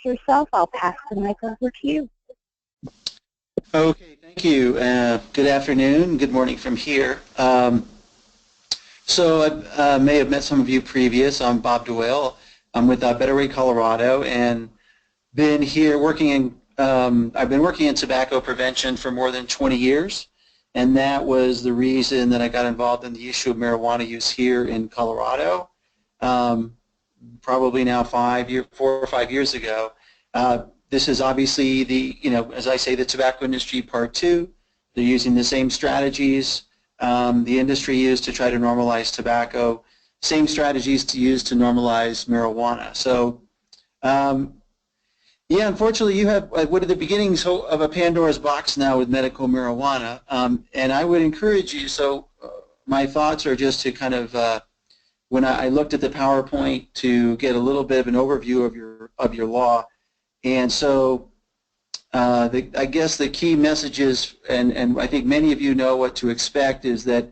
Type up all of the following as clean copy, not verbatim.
yourself, I'll pass the mic over to you. Okay, thank you. Good afternoon, good morning from here. So I may have met some of you previous. I'm Bob Doyle. I'm with Better Way, Colorado, and been here working in. I've been working in tobacco prevention for more than 20 years, and that was the reason that I got involved in the issue of marijuana use here in Colorado. Probably now 4 or 5 years ago. This is obviously the, as I say, the tobacco industry part two. They're using the same strategies the industry used to try to normalize tobacco, same strategies to use to normalize marijuana. So, yeah, unfortunately, you have what are the beginnings of a Pandora's box now with medical marijuana, and I would encourage you. So, my thoughts are just to kind of, when I looked at the PowerPoint, to get a little bit of an overview of your law, and so. I guess the key messages, and I think many of you know what to expect, is that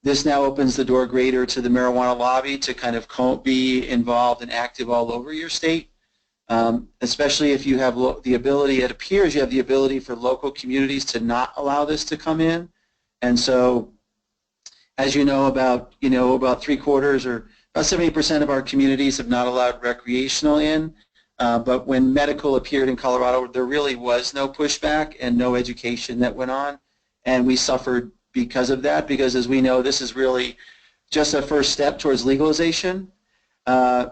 this now opens the door greater to the marijuana lobby to kind of be involved and active all over your state, especially if you have the ability, it appears you have the ability for local communities to not allow this to come in. And so, as you know, about 3/4 or about 70% of our communities have not allowed recreational in. But when medical appeared in Colorado, there really was no pushback and no education that went on, and we suffered because of that, because as we know, this is really just a first step towards legalization.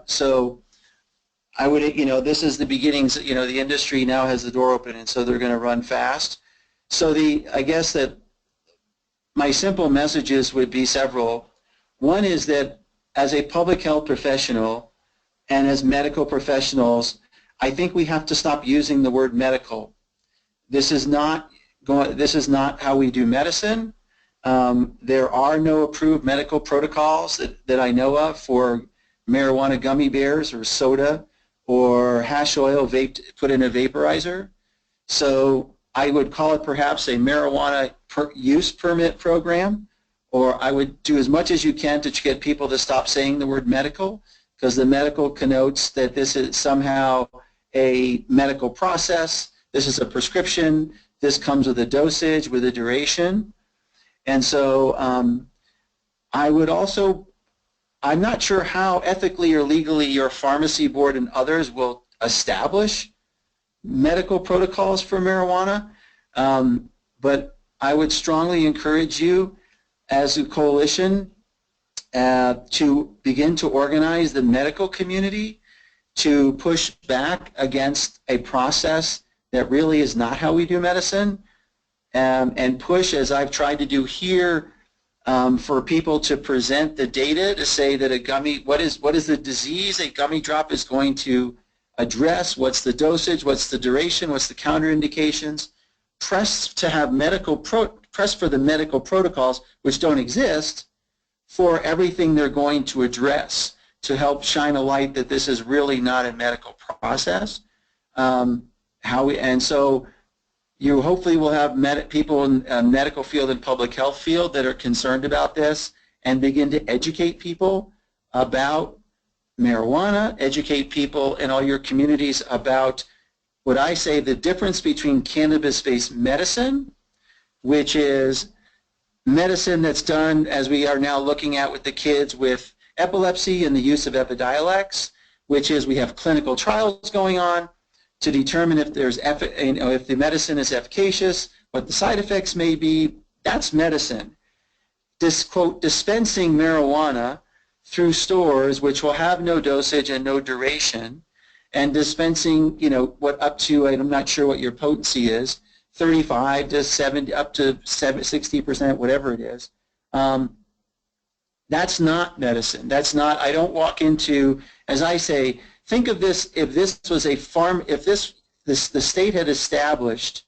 So I would, this is the beginnings, the industry now has the door open, and so they're going to run fast. So I guess that my simple messages would be several. One is that as a public health professional, and as medical professionals, I think we have to stop using the word medical. This is not how we do medicine. There are no approved medical protocols that I know of for marijuana gummy bears or soda or hash oil put in a vaporizer. So I would call it perhaps a marijuana use permit program, or I would do as much as you can to get people to stop saying the word medical, because the medical connotes that this is somehow a medical process, this is a prescription, this comes with a dosage, with a duration. And so I would also, I'm not sure how ethically or legally your pharmacy board and others will establish medical protocols for marijuana, but I would strongly encourage you as a coalition to begin to organize the medical community to push back against a process that really is not how we do medicine, and push, as I've tried to do here, for people to present the data to say that what is the disease a gummy drop is going to address, what's the dosage, what's the duration, what's the counterindications, press for the medical protocols, which don't exist, for everything they're going to address, to help shine a light that this is really not a medical process. And so you hopefully will have people in medical field and public health field that are concerned about this, and begin to educate people about marijuana, educate people in all your communities about what I say the difference between cannabis-based medicine, which is medicine that's done, as we are now looking at with the kids with epilepsy and the use of Epidiolex, which is we have clinical trials going on to determine if if the medicine is efficacious, what the side effects may be. That's medicine. This quote dispensing marijuana through stores, which will have no dosage and no duration, and dispensing, what up to, I'm not sure what your potency is, 35 to 70, up to 60%, whatever it is. That's not medicine. That's not, I don't walk into, as I say, think of this, if this was a the state had established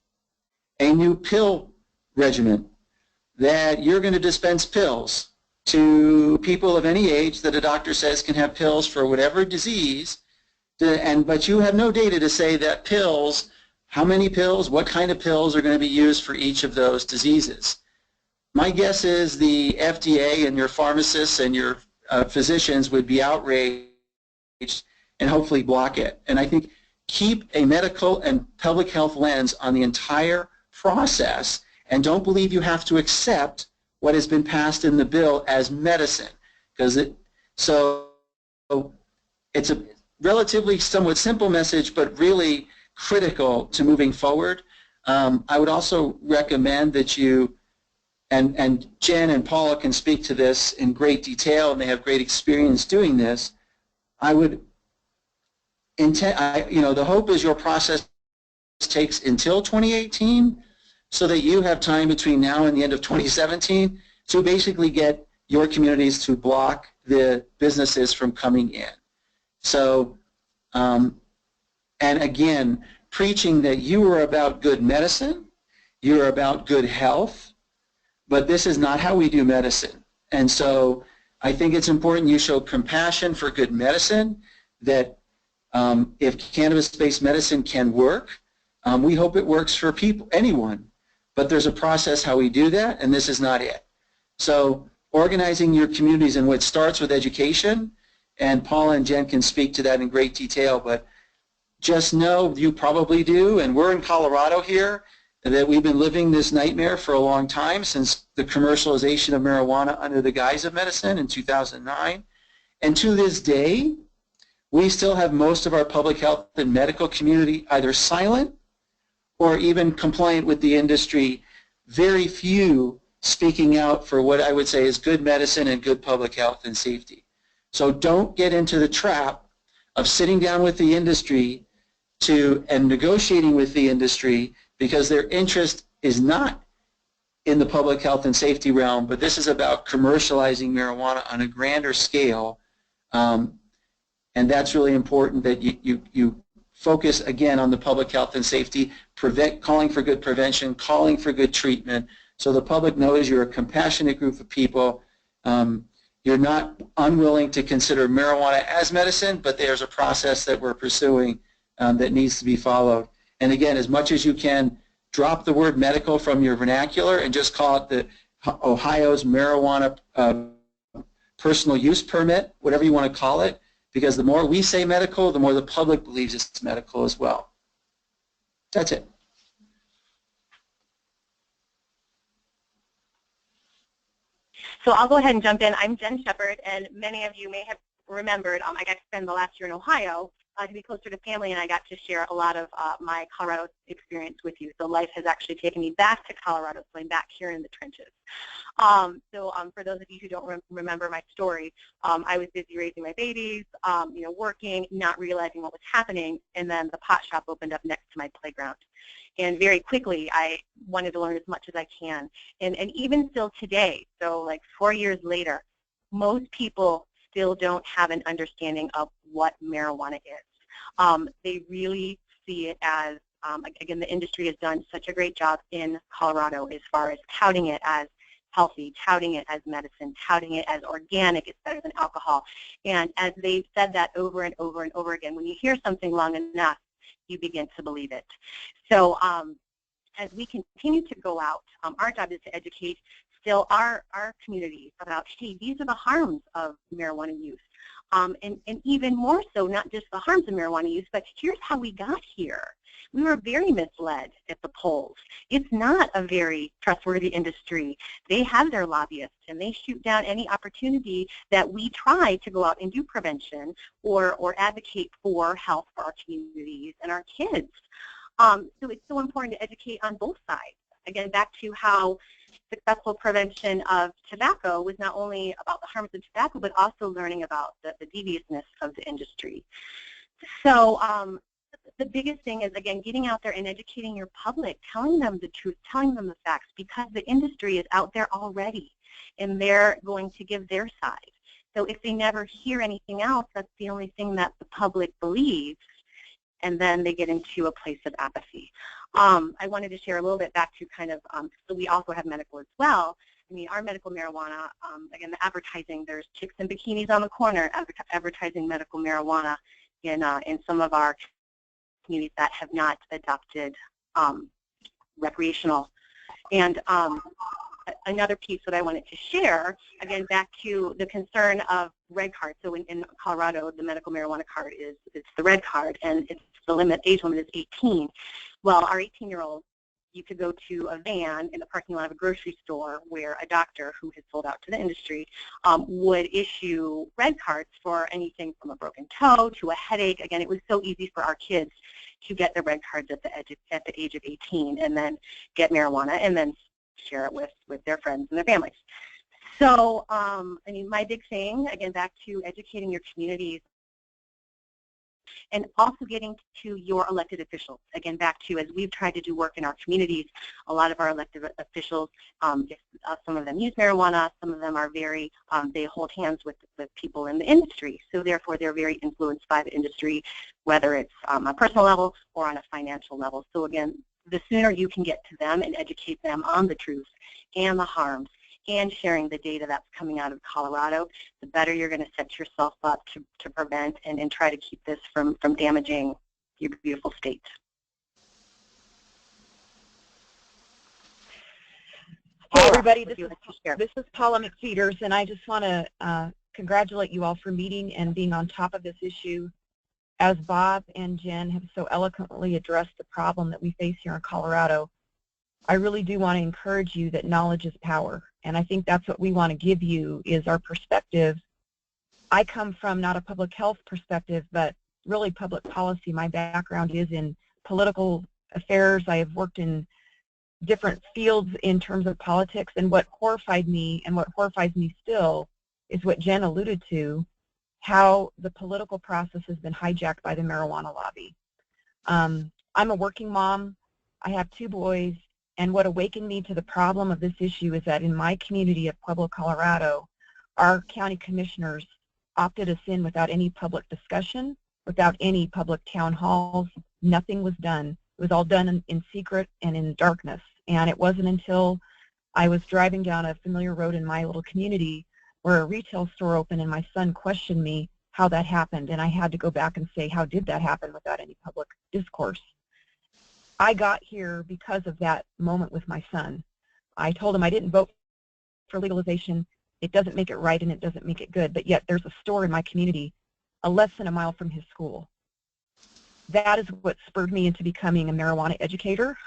a new pill regimen that you're going to dispense pills to people of any age that a doctor says can have pills for whatever disease, but you have no data to say that pills, how many pills, what kind of pills are going to be used for each of those diseases. My guess is the FDA and your pharmacists and your physicians would be outraged and hopefully block it. And I think keep a medical and public health lens on the entire process, and don't believe you have to accept what has been passed in the bill as medicine, because it's a relatively somewhat simple message, but really critical to moving forward. I would also recommend that you, and Jen and Paula can speak to this in great detail, and they have great experience doing this. I would the hope is your process takes until 2018, so that you have time between now and the end of 2017 to basically get your communities to block the businesses from coming in. So, and again, preaching that you are about good medicine, you're about good health, but this is not how we do medicine. And so I think it's important you show compassion for good medicine, that if cannabis-based medicine can work, we hope it works for anyone, but there's a process how we do that, and this is not it. So organizing your communities in what starts with education, and Paula and Jen can speak to that in great detail, but just know, you probably do, and we're in Colorado here, that we've been living this nightmare for a long time, since the commercialization of marijuana under the guise of medicine in 2009. And to this day, we still have most of our public health and medical community either silent or even compliant with the industry, very few speaking out for what I would say is good medicine and good public health and safety. So don't get into the trap of sitting down with the industry and negotiating with the industry, because their interest is not in the public health and safety realm, but this is about commercializing marijuana on a grander scale. And that's really important, that you focus again on the public health and safety, calling for good prevention, calling for good treatment, so the public knows you're a compassionate group of people. You're not unwilling to consider marijuana as medicine, but there's a process that we're pursuing that needs to be followed. And again, as much as you can, drop the word medical from your vernacular and just call it the Ohio's marijuana personal use permit, whatever you want to call it, because the more we say medical, the more the public believes it's medical as well. That's it. So I'll go ahead and jump in. I'm Jen Shepard, and many of you may have remembered I got to spend the last year in Ohio to be closer to family, and I got to share a lot of my Colorado experience with you. So life has actually taken me back to Colorado, so I'm back here in the trenches. For those of you who don't remember my story, I was busy raising my babies, working, not realizing what was happening, and then the pot shop opened up next to my playground. And very quickly, I wanted to learn as much as I can. And even still today, so like 4 years later, most people still don't have an understanding of what marijuana is. They really see it as, again, the industry has done such a great job in Colorado as far as touting it as healthy, touting it as medicine, touting it as organic, it's better than alcohol. And as they've said that over and over and over again, when you hear something long enough, you begin to believe it. So as we continue to go out, our job is to educate still our communities about, hey, these are the harms of marijuana use. And even more so, not just the harms of marijuana use, but here's how we got here. We were very misled at the polls. It's not a very trustworthy industry. They have their lobbyists, and they shoot down any opportunity that we try to go out and do prevention or advocate for health for our communities and our kids. So it's so important to educate on both sides. Again, back to how successful prevention of tobacco was not only about the harms of tobacco, but also learning about the deviousness of the industry. So the biggest thing is, again, getting out there and educating your public, telling them the truth, telling them the facts, because the industry is out there already, and they're going to give their side. So if they never hear anything else, that's the only thing that the public believes, and then they get into a place of apathy. I wanted to share a little bit back to kind of, so we also have medical as well. I mean, our medical marijuana, again, the advertising, there's chicks in bikinis on the corner advertising medical marijuana in some of our communities that have not adopted recreational. And another piece that I wanted to share, again, back to the concern of red card. So in Colorado, the medical marijuana card it's the red card, and it's the age limit is 18. Well, our 18-year-olds, you could go to a van in the parking lot of a grocery store where a doctor who has sold out to the industry would issue red cards for anything from a broken toe to a headache. Again, it was so easy for our kids to get the red cards at the age of 18 and then get marijuana and then share it with their friends and their families. So, I mean, my big thing, again, back to educating your communities and also getting to your elected officials. Again, back to, as we've tried to do work in our communities, a lot of our elected officials, some of them use marijuana, some of them are very, they hold hands with people in the industry. So therefore, they're very influenced by the industry, whether it's on a personal level or on a financial level. So again, the sooner you can get to them and educate them on the truth and the harms and sharing the data that's coming out of Colorado, the better you're going to set yourself up to prevent and try to keep this from damaging your beautiful state. Hey everybody, this is Paula McPheeters, and I just want to congratulate you all for meeting and being on top of this issue. As Bob and Jen have so eloquently addressed the problem that we face here in Colorado, I really do want to encourage you that knowledge is power, and I think that's what we want to give you is our perspective. I come from not a public health perspective, but really public policy. My background is in political affairs. I have worked in different fields in terms of politics, and what horrified me and what horrifies me still is what Jen alluded to, how the political process has been hijacked by the marijuana lobby. I'm a working mom. I have 2 boys. And what awakened me to the problem of this issue is that in my community of Pueblo, Colorado, our county commissioners opted us in without any public discussion, without any public town halls. Nothing was done. It was all done in secret and in darkness. And it wasn't until I was driving down a familiar road in my little community where a retail store opened and my son questioned me how that happened. And I had to go back and say, how did that happen without any public discourse? I got here because of that moment with my son. I told him I didn't vote for legalization. It doesn't make it right and it doesn't make it good, but yet there's a store in my community less than a mile from his school. That is what spurred me into becoming a marijuana educator.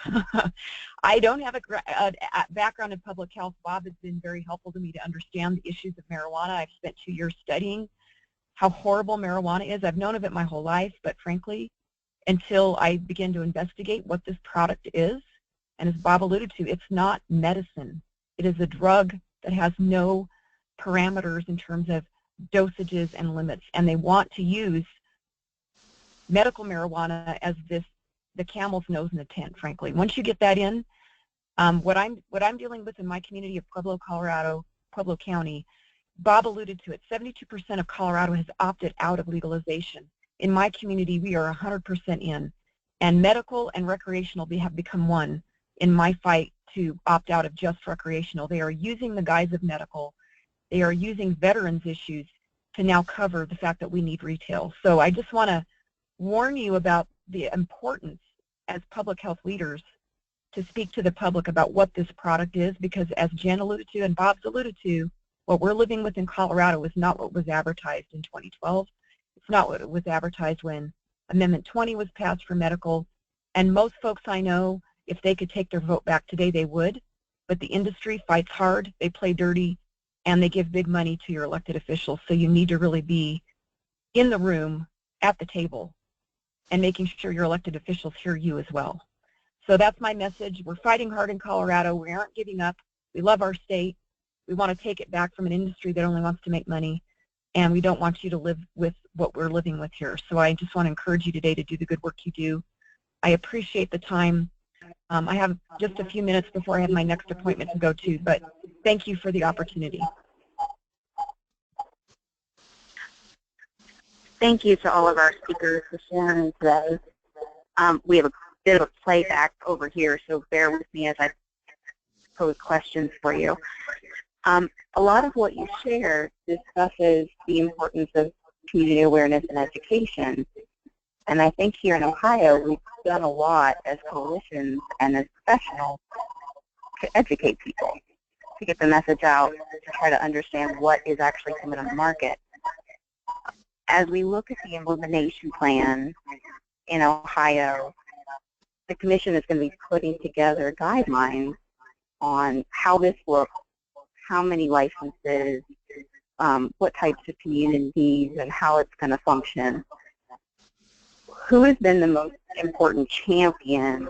I don't have a background in public health. Bob has been very helpful to me to understand the issues of marijuana. I've spent 2 years studying how horrible marijuana is. I've known of it my whole life, but frankly, until I began to investigate what this product is, and as Bob alluded to, it's not medicine. It is a drug that has no parameters in terms of dosages and limits, and they want to use medical marijuana as the camel's nose in the tent, frankly. Once you get that in, what I'm dealing with in my community of Pueblo, Colorado, Pueblo County, Bob alluded to it, 72% of Colorado has opted out of legalization. In my community, we are 100% in, and medical and recreational have become one in my fight to opt out of just recreational. They are using the guise of medical. They are using veterans issues to now cover the fact that we need retail. So I just want to warn you about the importance as public health leaders to speak to the public about what this product is, because as Jen alluded to and Bob's alluded to, what we're living with in Colorado is not what was advertised in 2012. It's not what was advertised when Amendment 20 was passed for medical. And most folks I know, if they could take their vote back today, they would. But the industry fights hard, they play dirty, and they give big money to your elected officials. So you need to really be in the room, at the table, and making sure your elected officials hear you as well. So that's my message. We're fighting hard in Colorado. We aren't giving up. We love our state. We want to take it back from an industry that only wants to make money. And we don't want you to live with what we're living with here. So I just want to encourage you today to do the good work you do. I appreciate the time. I have just a few minutes before I have my next appointment to go to, but thank you for the opportunity. Thank you to all of our speakers for sharing today. We have a bit of a playback over here, so bear with me as I pose questions for you. A lot of what you shared discusses the importance of community awareness and education. And I think here in Ohio, we've done a lot as coalitions and as professionals to educate people, to get the message out, to try to understand what is actually coming on the market. As we look at the implementation plan in Ohio, the commission is going to be putting together guidelines on how this looks, how many licenses, what types of communities, and how it's going to function. Who has been the most important champion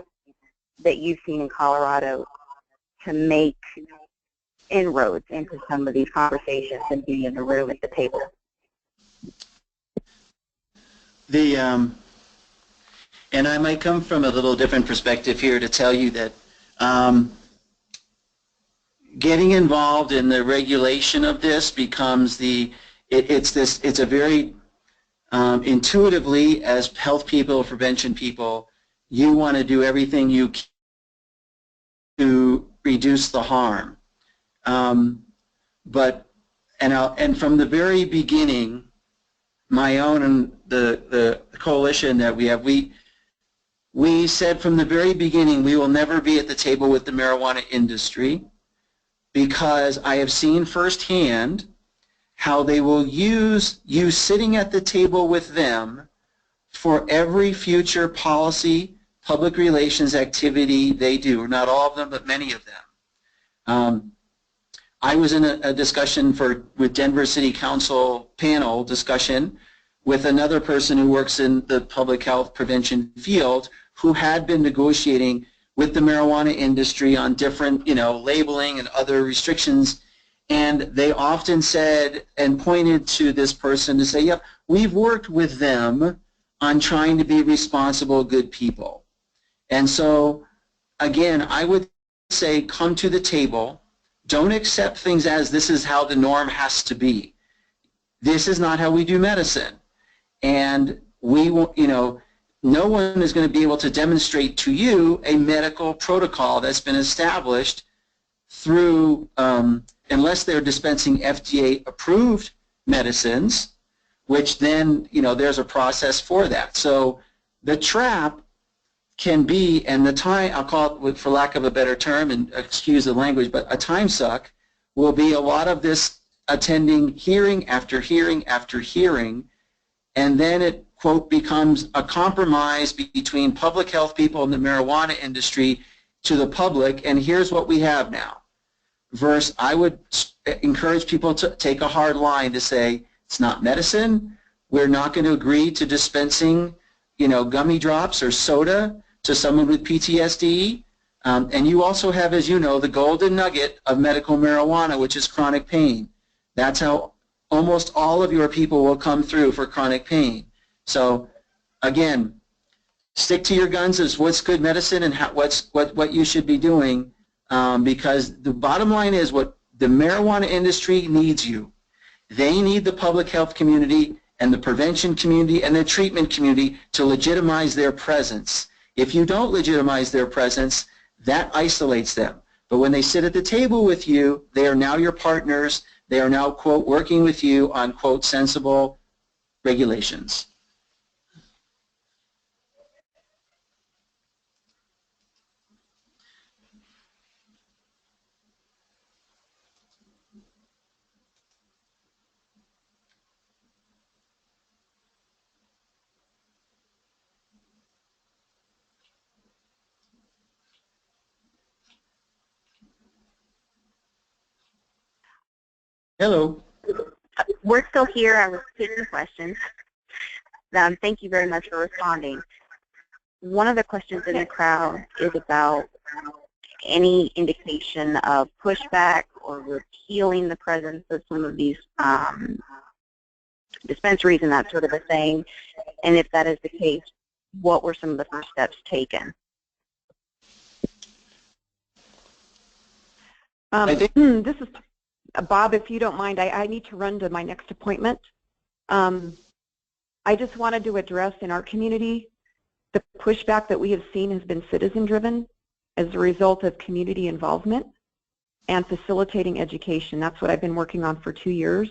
that you've seen in Colorado to make inroads into some of these conversations and be in the room at the table? And I might come from a little different perspective here to tell you that getting involved in the regulation of this becomes it's a very intuitively, as health people, prevention people, you want to do everything you can to reduce the harm. And from the very beginning, my own and the coalition that we have, we said from the very beginning we will never be at the table with the marijuana industry, because I have seen firsthand how they will use you sitting at the table with them for every future policy, public relations activity they do. Not all of them, but many of them. I was in a discussion with Denver City Council panel discussion with another person who works in the public health prevention field who had been negotiating with the marijuana industry on different, labeling and other restrictions. And they often said and pointed to this person to say, yep, we've worked with them on trying to be responsible, good people. And so, again, I would say come to the table. Don't accept things as this is how the norm has to be. This is not how we do medicine. And we will, no one is going to be able to demonstrate to you a medical protocol that's been established through, unless they're dispensing FDA-approved medicines, which then, there's a process for that. So the trap can be, and the time, I'll call it, for lack of a better term, and excuse the language, but a time suck will be a lot of this attending hearing after hearing after hearing, and then it, quote, becomes a compromise between public health people and the marijuana industry to the public, and here's what we have now. Versus, I would encourage people to take a hard line to say, it's not medicine, we're not going to agree to dispensing, gummy drops or soda to someone with PTSD. And you also have, as you know, the golden nugget of medical marijuana, which is chronic pain. That's how almost all of your people will come through for chronic pain. So, again, stick to your guns as what's good medicine and what you should be doing, because the bottom line is what the marijuana industry needs you. They need the public health community and the prevention community and the treatment community to legitimize their presence. If you don't legitimize their presence, that isolates them. But when they sit at the table with you, they are now your partners. They are now, quote, working with you on, quote, sensible regulations. Hello. We're still here. I was taking questions. Thank you very much for responding. One of the questions in the crowd is about any indication of pushback or repealing the presence of some of these dispensaries and that sort of a thing. And if that is the case, what were some of the first steps taken? This is Bob, if you don't mind, I need to run to my next appointment. I just wanted to address in our community, the pushback that we have seen has been citizen-driven as a result of community involvement and facilitating education. That's what I've been working on for 2 years.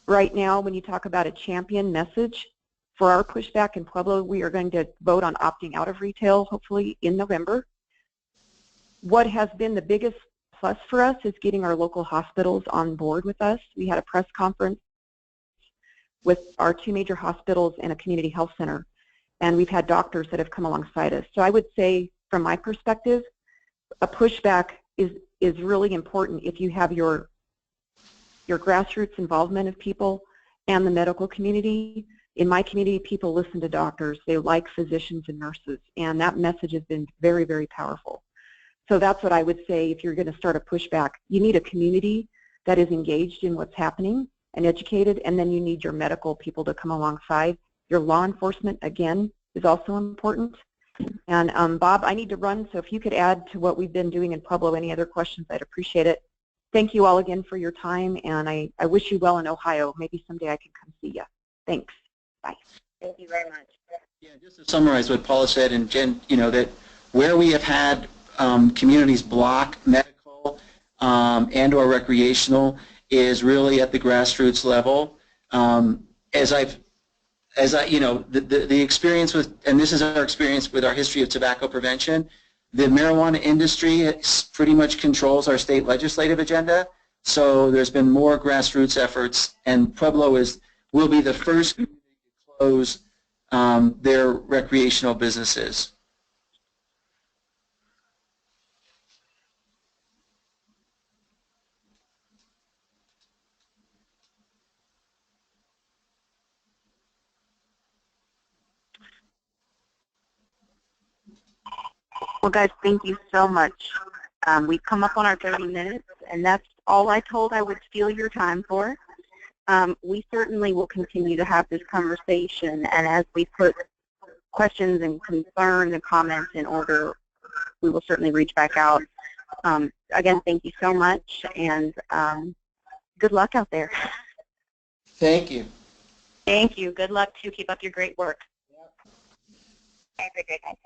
Right now, when you talk about a champion message for our pushback in Pueblo, we are going to vote on opting out of retail, hopefully in November. What has been the biggest plus for us is getting our local hospitals on board with us. We had a press conference with our 2 major hospitals and a community health center. and we've had doctors that have come alongside us. So I would say, from my perspective, a pushback is really important if you have your grassroots involvement of people and the medical community. In my community, people listen to doctors. They like physicians and nurses, and that message has been very, very powerful. So that's what I would say if you're going to start a pushback. You need a community that is engaged in what's happening and educated, and then you need your medical people to come alongside. Your law enforcement, again, is also important. And Bob, I need to run, so if you could add to what we've been doing in Pueblo, any other questions, I'd appreciate it. Thank you all again for your time, and I wish you well in Ohio. Maybe someday I can come see you. Thanks. Bye. Thank you very much. Yeah, just to summarize what Paula said, and Jen, that where we have had communities block medical and or recreational is really at the grassroots level. The experience with, and this is our experience with our history of tobacco prevention, the marijuana industry pretty much controls our state legislative agenda. So there's been more grassroots efforts, and Pueblo will be the first community to close their recreational businesses. Well, guys, thank you so much. We've come up on our 30 minutes, and that's all I told I would steal your time for. We certainly will continue to have this conversation, and as we put questions and concerns and comments in order, we will certainly reach back out. Again, thank you so much, and good luck out there. Thank you. Thank you. Good luck, too. Keep up your great work. Have a great night.